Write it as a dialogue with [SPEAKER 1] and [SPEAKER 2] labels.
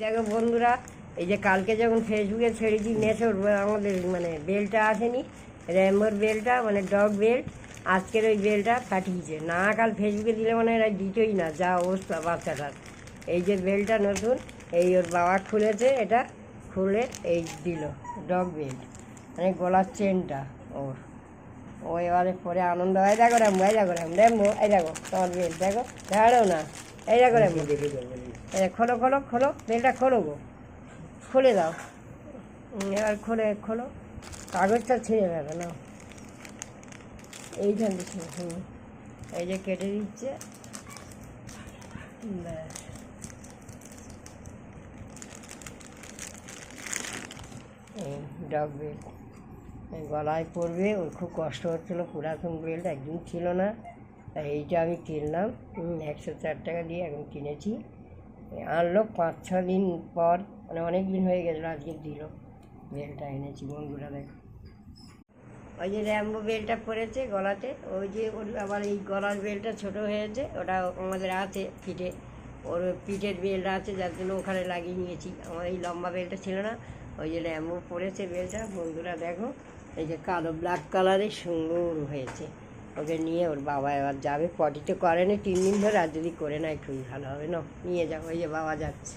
[SPEAKER 1] দেখো বন্ধুরা, এই যে কালকে যখন ফেসবুকে ছেড়েছি নেশোর আমাদের মানে বেলটা আসেনি, র্যাম্বোর বেলটা মানে ডগ বেল্ট, আজকের ওই বেলটা পাঠিয়েছে। না কাল ফেসবুকে দিলে মানে এরা দিতই না, যা অবস্থা বাচ্চাটার। এই যে বেলটা নতুন, এই ওর বাবা খুলেছে, এটা খুলে এই দিল ডগ বেল্ট, মানে গলার চেনটা ওর। ও এবারে পরে আনন্দ হয়। দেখো র্যাম্বো, এই দেখো র্যাম্বো, এই দেখো তোমার বেল্ট, দেখো দেখাড়ো না, এই দেখো র্যাম্বো, খোলো খোলো খোলো বেলটা খোলো গো, খুলে দাও। এবার খোলো, কাগজটা ছিঁড়ে যাবে না, এইখান থেকে এই যে কেটে দিচ্ছে, ব্যাস। এই ডগ বেল্ট গলায় পরবে, ওর খুব কষ্ট হচ্ছিলো, পুরাতন বেল্ট একদিন ছিল না, তাই এইটা আমি কিনলাম 104 টাকা দিয়ে এখন কিনেছি। আনলো 5-6 দিন পর, মানে অনেক দিন হয়ে গেছিলো, আজকে দিল বেলটা এনেছি বন্ধুরা। দেখো ওই যে র্যাম্বো বেলটা পরেছে গলাতে, ওই যে ওর আবার এই গলার বেলটা ছোটো হয়েছে, ওটা আমাদের আছে পিঠে, ওর পিঠের বেলটা আছে, যার জন্য ওখানে লাগিয়ে নিয়েছি। আমার এই লম্বা বেলটা ছিল না, ওই যে র্যাম্বো পরেছে বেলটা বন্ধুরা। দেখো এই যে কালো ব্ল্যাক কালারের সুন্দর হয়েছে, ওকে নিয়ে ওর বাবা এবার যাবে। পটি তো করেনি 3 দিন ধরে, আর যদি করে নেয় খুবই ভালো হবে না, নিয়ে যাবো। ওই যে বাবা যাচ্ছে।